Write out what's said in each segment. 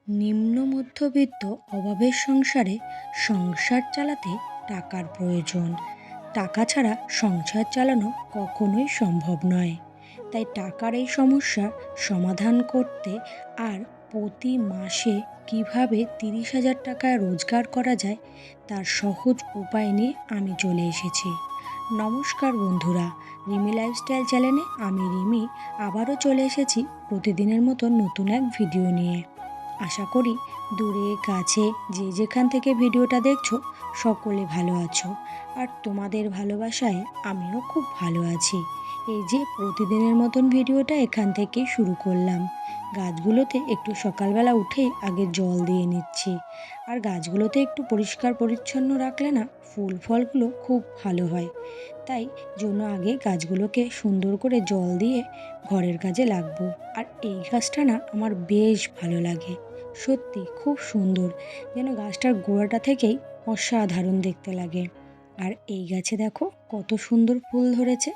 নিম্ন মধ্যবিত্ত অভাবের সংসারে সংসার চালাতে টাকার প্রয়োজন। টাকা ছাড়া সংসার চালানো কখনোই সম্ভব নয়। তাই টাকার এই সমস্যার সমাধান করতে আর প্রতি মাসে কিভাবে 30,000 টাকা রোজগার করা যায় তার সহজ উপায় নিয়ে আমি চলে এসেছি। নমস্কার বন্ধুরা, রিমি লাইফস্টাইল চ্যানেলে আমি রিমি আবারও চলে এসেছি প্রতিদিনের মতো নতুন এক ভিডিও নিয়ে। আশা করি দূরে কাছে যে যেখান থেকে ভিডিওটা দেখছো সকলে ভালো আছো, আর তোমাদের ভালোবাসায় আমিও খুব ভালো আছি। এই যে প্রতিদিনের মতন ভিডিওটা এখান থেকে শুরু করলাম। গাছগুলোতে একটু সকালবেলা উঠেই আগে জল দিয়ে নিচ্ছি, আর গাছগুলোতে একটু পরিষ্কার পরিচ্ছন্ন রাখলে না ফুল ফলগুলো খুব ভালো হয়। তাই জন্য আগে গাছগুলোকে সুন্দর করে জল দিয়ে ঘরের কাজে লাগবো। আর এই গাছটা না আমার বেশ ভালো লাগে, সত্যি খুব সুন্দর, যেন গাছটার গোড়াটা থেকেই অসাধারণ দেখতে লাগে। আর এই গাছে দেখো কত সুন্দর ফুল ধরেছে।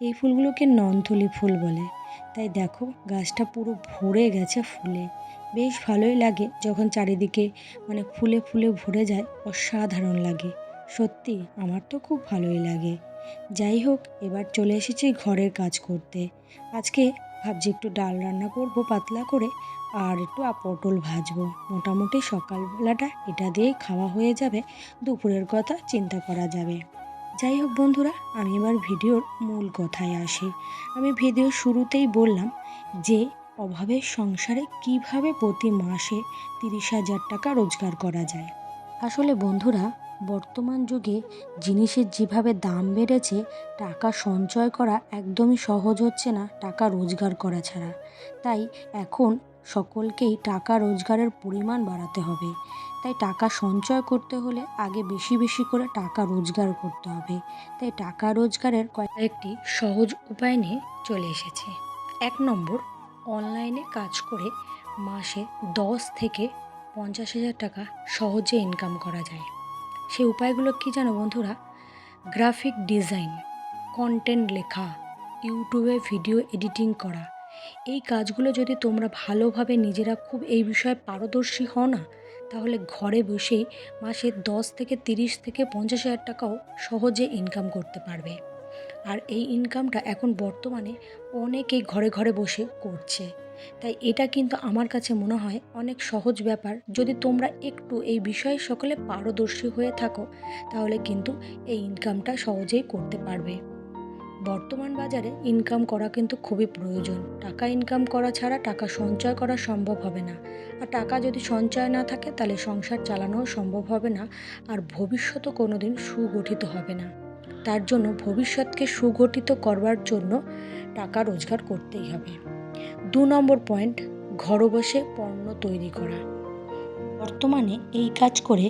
এই ফুলগুলোকে নন্থলি ফুল বলে। তাই দেখো গাছটা পুরো ভরে গেছে ফুলে। বেশ ভালোই লাগে যখন চারিদিকে ফুলে ফুলে ভরে যায়, অসাধারণ লাগে। সত্যি আমার তো খুব ভালোই লাগে। যাই হোক, এবার চলে এসেছি ঘরের কাজ করতে। আজকে ভাবছি একটু ডাল রান্না করব পাতলা করে, আর একটু পটল ভাজবো। মোটামুটি সকালবেলাটা এটা দিয়েই খাওয়া হয়ে যাবে, দুপুরের কথা চিন্তা করা যাবে। যাই হোক বন্ধুরা, আমি এবার ভিডিওর মূল কথায় আসি। আমি ভিডিওর শুরুতেই বললাম যে অভাবের সংসারে কিভাবে প্রতি মাসে 30,000 টাকা রোজগার করা যায়। আসলে বন্ধুরা, বর্তমান যুগে জিনিসের যেভাবে দাম বেড়েছে, টাকা সঞ্চয় করা একদমই সহজ হচ্ছে না টাকা রোজগার করা ছাড়া। তাই এখন সকলকেই টাকা রোজগারের পরিমাণ বাড়াতে হবে। তাই টাকা সঞ্চয় করতে হলে আগে বেশি বেশি করে টাকা রোজগার করতে হবে। তাই টাকা রোজগারের কয়েকটি সহজ উপায় নিয়ে চলে এসেছি। 1 নম্বর, অনলাইনে কাজ করে মাসে 10 থেকে 50,000 টাকা সহজে ইনকাম করা যায়। সেই উপায়গুলো কী জানো বন্ধুরা? গ্রাফিক ডিজাইন, কন্টেন্ট লেখা, ইউটিউবে ভিডিও এডিটিং করা। এই কাজগুলো যদি তোমরা ভালোভাবে নিজেরা খুব এই বিষয়ে পারদর্শী হও না, তাহলে ঘরে বসেই মাসে 10 থেকে 30 থেকে 50,000 টাকাও সহজে ইনকাম করতে পারবে। আর এই ইনকামটা এখন বর্তমানে অনেকেই ঘরে ঘরে বসে করছে। তাই এটা কিন্তু আমার কাছে মনে হয় অনেক সহজ ব্যাপার। যদি তোমরা একটু এই বিষয়ে সকলে পারদর্শী হয়ে থাকো, তাহলে কিন্তু এই ইনকামটা সহজেই করতে পারবে। বর্তমান বাজারে ইনকাম করা কিন্তু খুবই প্রয়োজন। টাকা ইনকাম করা ছাড়া টাকা সঞ্চয় করা সম্ভব হবে না। আর টাকা যদি সঞ্চয় না থাকে, তাহলে সংসার চালানোও সম্ভব হবে না, আর ভবিষ্যতও কোনো দিন সুগঠিত হবে না। তার জন্য ভবিষ্যৎকে সুগঠিত করবার জন্য টাকা রোজগার করতেই হবে। 2 নম্বর পয়েন্ট, ঘরে বসে পণ্য তৈরি করা। বর্তমানে এই কাজ করে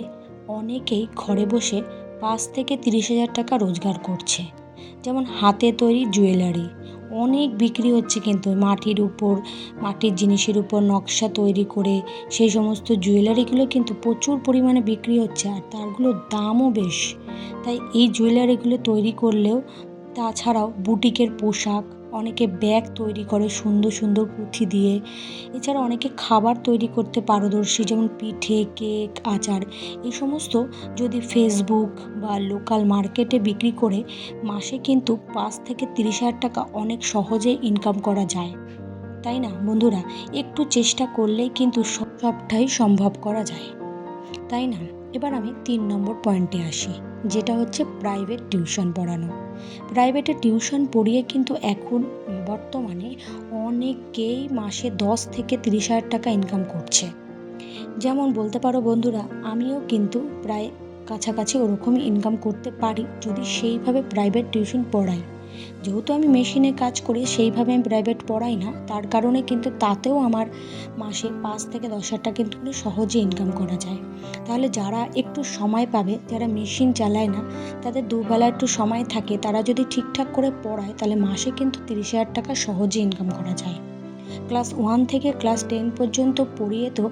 অনেকেই ঘরে বসে 5 থেকে 30,000 টাকা রোজগার করছে। যেমন হাতে তৈরি জুয়েলারি অনেক বিক্রি হচ্ছে, কিন্তু মাটির জিনিসের উপর নকশা তৈরি করে সেই সমস্ত জুয়েলারিগুলো কিন্তু প্রচুর পরিমাণে বিক্রি হচ্ছে, আর তারগুলোর দামও বেশ। তাই এই জুয়েলারিগুলো তৈরি করলেও, তাছাড়াও বুটিকের পোশাক, অনেকে ব্যাগ তৈরি করে সুন্দর সুন্দর পুঁথি দিয়ে। এছাড়া অনেকে খাবার তৈরি করতে পারদর্শী, যেমন পিঠে, কেক, আচার। এই সমস্ত যদি ফেসবুক বা লোকাল মার্কেটে বিক্রি করে মাসে কিন্তু 5 থেকে 30,000 টাকা অনেক সহজেই ইনকাম করা যায়। তাই না বন্ধুরা? একটু চেষ্টা করলেই কিন্তু সবটাই সম্ভব করা যায়, তাই না? এবার আমি 3 নম্বর পয়েন্টে আসি, যেটা হচ্ছে প্রাইভেট টিউশন পড়ানো। প্রাইভেটে টিউশন পড়িয়ে কিন্তু এখন বর্তমানে অনেকেই মাসে 10 থেকে 30,000 টাকা ইনকাম করছে। যেমন বলতে পারো বন্ধুরা, আমিও কিন্তু প্রায় কাছাকাছি ওরকমই ইনকাম করতে পারি যদি সেইভাবে প্রাইভেট টিউশন পড়াই। যেহেতু আমি মেশিনে কাজ করি, সেইভাবে আমি প্রাইভেট পড়াই না, তার কারণে কিন্তু তাতেও আমার মাসে 5 থেকে 10,000 টাকা কিন্তু সহজে ইনকাম করা যায়। তাহলে যারা একটু সময় পাবে, যারা মেশিন চালায় না, তাদের দুবেলা একটু সময় থাকে, তারা যদি ঠিকঠাক করে পড়ায়, তাহলে মাসে কিন্তু 30,000 টাকা সহজে ইনকাম করা যায়। ক্লাস 1 থেকে ক্লাস 10 পর্যন্ত পড়িয়ে তো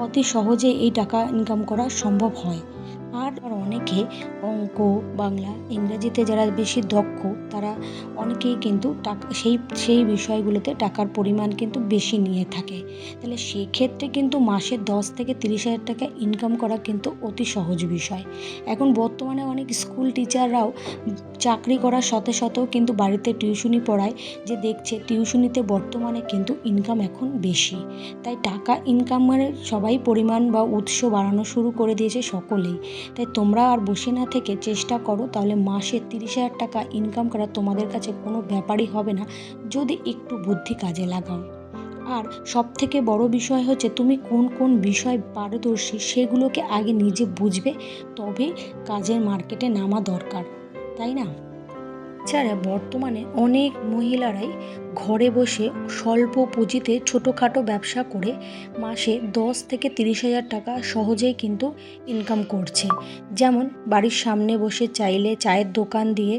অতি সহজে এই টাকা ইনকাম করা সম্ভব হয়। আর অনেকে অঙ্ক, বাংলা, ইংরেজিতে যারা বেশি দক্ষ তারা অনেকেই কিন্তু টাকা সেই বিষয়গুলোতে টাকার পরিমাণ কিন্তু বেশি নিয়ে থাকে। তাহলে সেক্ষেত্রে কিন্তু মাসে 10 থেকে 30,000 টাকা ইনকাম করা কিন্তু অতি সহজ বিষয়। এখন বর্তমানে অনেক স্কুল টিচাররাও চাকরি করার সাথেও কিন্তু বাড়িতে টিউশনি পড়ায়, যে দেখছে টিউশনিতে বর্তমানে কিন্তু ইনকাম এখন বেশি। তাই টাকা ইনকামের সবাই পরিমাণ বা উৎস বাড়ানো শুরু করে দিয়েছে সকলেই। তাই তোমরা আর বসে না থেকে চেষ্টা করো, তাহলে মাসে 30,000 টাকা ইনকাম করা তোমাদের কাছে কোনো ব্যাপারই হবে না যদি একটু বুদ্ধি কাজে লাগাও। আর সবথেকে বড় বিষয় হচ্ছে তুমি কোন কোন বিষয় পারদর্শী সেগুলোকে আগে নিজে বুঝবে, তবে কাজের মার্কেটে নামা দরকার, তাই না? এছাড়া বর্তমানে অনেক মহিলারাই ঘরে বসে স্বল্প পুঁজিতে ছোটোখাটো ব্যবসা করে মাসে 10 থেকে 30,000 টাকা সহজেই কিন্তু ইনকাম করছে। যেমন বাড়ির সামনে বসে চাইলে চায়ের দোকান দিয়ে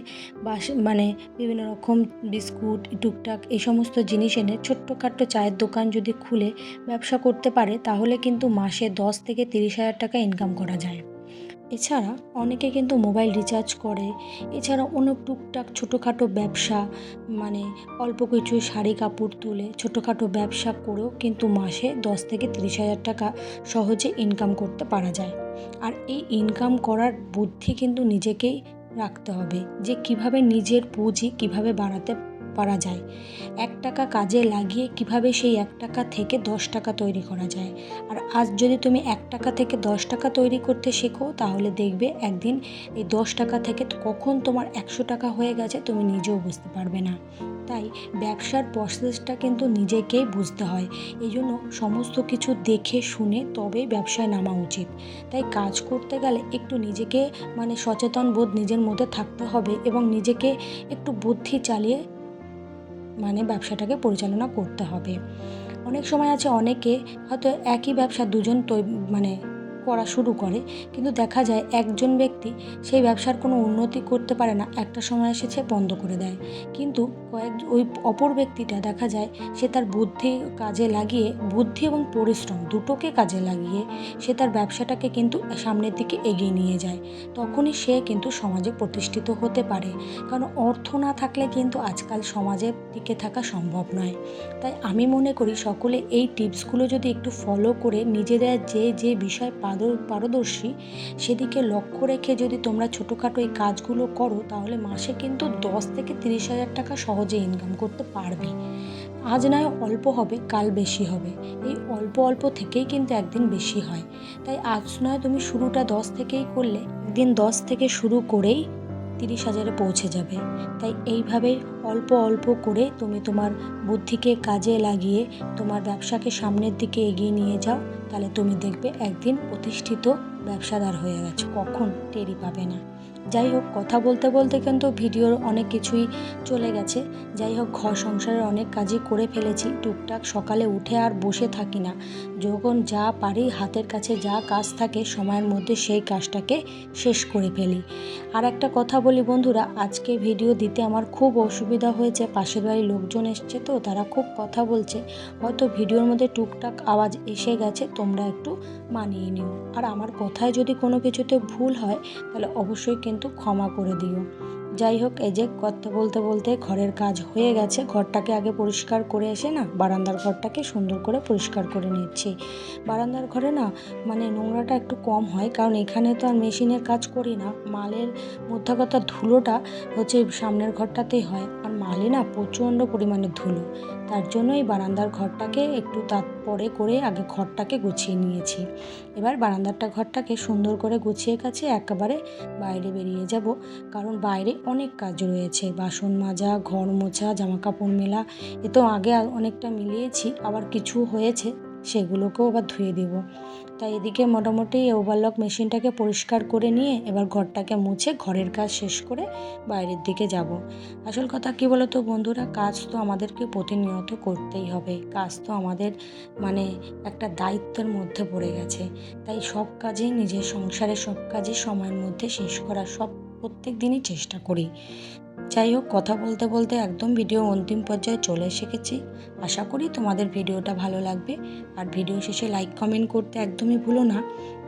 মানে বিভিন্ন রকম বিস্কুট, টুকটাক এই সমস্ত জিনিস এনে ছোট্টখাট্টো চায়ের দোকান যদি খুলে ব্যবসা করতে পারে, তাহলে কিন্তু মাসে 10 থেকে 30,000 টাকা ইনকাম করা যায়। এছাড়া অনেকে কিন্তু মোবাইল রিচার্জ করে। এছাড়া অনেক টুকটাক ছোটোখাটো ব্যবসা, মানে অল্প কিছু শাড়ি কাপড় তুলে ছোটোখাটো ব্যবসা করেও কিন্তু মাসে 10 থেকে 30,000 টাকা সহজে ইনকাম করতে পারা যায়। আর এই ইনকাম করার বুদ্ধি কিন্তু নিজেকেই রাখতে হবে, যে কিভাবে নিজের পুঁজি কিভাবে বাড়াতে পারা যায়। 1 টাকা কাজে লাগিয়ে কিভাবে সেই 1 টাকা থেকে 10 টাকা তৈরি করা যায়। আর আজ যদি তুমি 1 টাকা থেকে 10 টাকা তৈরি করতে শেখো, তাহলে দেখবে একদিন এই 10 টাকা থেকে কখন তোমার 100 টাকা হয়ে গেছে তুমি নিজেও বুঝতে পারবে না। তাই ব্যবসার প্রসেসটা কিন্তু নিজেকেই বুঝতে হয়। এই জন্য সমস্ত কিছু দেখে শুনে তবেই ব্যবসায় নামা উচিত। তাই কাজ করতে গেলে একটু নিজেকে মানে সচেতন বোধ নিজের মধ্যে থাকতে হবে, এবং নিজেকে একটু বুদ্ধি চালিয়ে মানে ব্যবসাটাকে পরিচালনা করতে হবে। অনেক সময় আছে অনেকে হয়তো একই ব্যবসা দুজন মানে করা শুরু করে, কিন্তু দেখা যায় একজন ব্যক্তি সেই ব্যবসার কোনো উন্নতি করতে পারে না, একটা সময় এসে সে বন্ধ করে দেয়। কিন্তু ওই অপর ব্যক্তিটা দেখা যায় সে তার বুদ্ধি কাজে লাগিয়ে, বুদ্ধি এবং পরিশ্রম দুটোকে কাজে লাগিয়ে সে তার ব্যবসাটাকে কিন্তু সামনের দিকে এগিয়ে নিয়ে যায়। তখনই সে কিন্তু সমাজে প্রতিষ্ঠিত হতে পারে, কারণ অর্থ না থাকলে কিন্তু আজকাল সমাজে টিকে থাকা সম্ভব নয়। তাই আমি মনে করি সকলে এই টিপসগুলো যদি একটু ফলো করে নিজেরা যে বিষয় পারদর্শী সেদিকে লক্ষ্য রেখে যদি তোমরা ছোটোখাটো এই কাজগুলো করো, তাহলে মাসে কিন্তু 10 থেকে 30,000 টাকা সহজে ইনকাম করতে পারবে। আজ নয় অল্প হবে, কাল বেশি হবে। এই অল্প অল্প থেকেই কিন্তু একদিন বেশি হয়। তাই আজ নয় তুমি শুরুটা 10 থেকেই করলে, একদিন 10 থেকে শুরু করেই 30,000-এ পৌঁছে যাবে। তাই এইভাবেই অল্প অল্প করে তুমি তোমার বুদ্ধিকে কাজে লাগিয়ে তোমার ব্যবসাকে সামনের দিকে এগিয়ে নিয়ে যাও, তাহলে তুমি দেখবে একদিন প্রতিষ্ঠিত ব্যবসাদার হয়ে গেছো, কখন টেরই পাবে না। যাই হোক, কথা বলতে বলতে কিন্তু ভিডিওর অনেক কিছুই চলে গেছে। যাই হোক, ঘর সংসারের অনেক কাজই করে ফেলেছি। টুকটাক সকালে উঠে আর বসে থাকি না, যখন যা পারি হাতের কাছে যা কাজ থাকে সময়ের মধ্যে সেই কাজটাকে শেষ করে ফেলি। আর একটা কথা বলি বন্ধুরা, আজকে ভিডিও দিতে আমার খুব অসুবিধা হয়েছে। পাশের বাড়ির লোকজন এসছে তো তারা খুব কথা বলছে, হয়তো ভিডিওর মধ্যে টুকটাক আওয়াজ এসে গেছে, তোমরা একটু মানিয়ে নিও। আর আমার কথায় যদি কোনো কিছুতে ভুল হয় তাহলে অবশ্যই কিন্তু ক্ষমা করে দিও। যাই হোক, এই যে কথা বলতে বলতে ঘরের কাজ হয়ে গেছে। ঘরটাকে আগে পরিষ্কার করে এসে না বারান্দার ঘরটাকে সুন্দর করে পরিষ্কার করে নিচ্ছি। বারান্দার ঘরে না মানে নোংরাটা একটু কম হয়, কারণ এখানে তো আর মেশিনের কাজ করি না। মালের মধ্যে কথা ধুলোটা হচ্ছে সামনের ঘরটাতেই হয়, আর মালে না প্রচণ্ড পরিমাণে ধুলো। তার জন্য এই বারান্দার ঘরটাকে একটু তারপরে করে আগে ঘরটাকে গুছিয়ে নিয়েছি। এবার বারান্দারটা ঘরটাকে সুন্দর করে গুছিয়ে কাছে একেবারে বাইরে বেরিয়ে যাব, কারণ বাইরে অনেক কাজ রয়েছে। বাসন মাজা, ঘর মোছা, জামাকাপড় মেলা, এ তো আগে অনেকটা মিলিয়েছি, আবার কিছু হয়েছে সেগুলোকেও আবার ধুয়ে দেব। তাই এদিকে মোটামুটি ওভারলক মেশিনটাকে পরিষ্কার করে নিয়ে এবার ঘরটাকে মুছে ঘরের কাজ শেষ করে বাইরের দিকে যাব। আসল কথা কী বলো তো বন্ধুরা, কাজ তো আমাদেরকে প্রতিনিয়ত করতেই হবে। কাজ তো আমাদের মানে একটা দায়িত্বের মধ্যে পড়ে গেছে। তাই সব কাজই নিজের সংসারের সব কাজই সময়ের মধ্যে শেষ করা, সব প্রত্যেক দিনই চেষ্টা করি। যাই হোক, কথা বলতে বলতে একদম ভিডিও অন্তিম পর্যায়ে চলে এসেছি। আশা করি তোমাদের ভিডিওটা ভালো লাগবে। আর ভিডিও শেষে লাইক কমেন্ট করতে একদমই ভুলো না।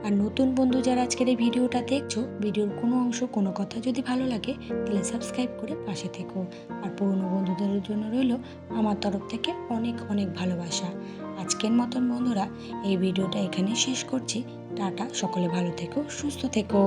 আর নতুন বন্ধু যারা আজকের এই ভিডিওটা দেখছো, ভিডিওর কোনো অংশ কোনো কথা যদি ভালো লাগে তাহলে সাবস্ক্রাইব করে পাশে থেকো। আর পুরনো বন্ধুদের জন্য রইল আমার তরফ থেকে অনেক অনেক ভালোবাসা। আজকের মতন বন্ধুরা এই ভিডিওটা এখানেই শেষ করছি। টাটা, সকলে ভালো থেকো, সুস্থ থেকো।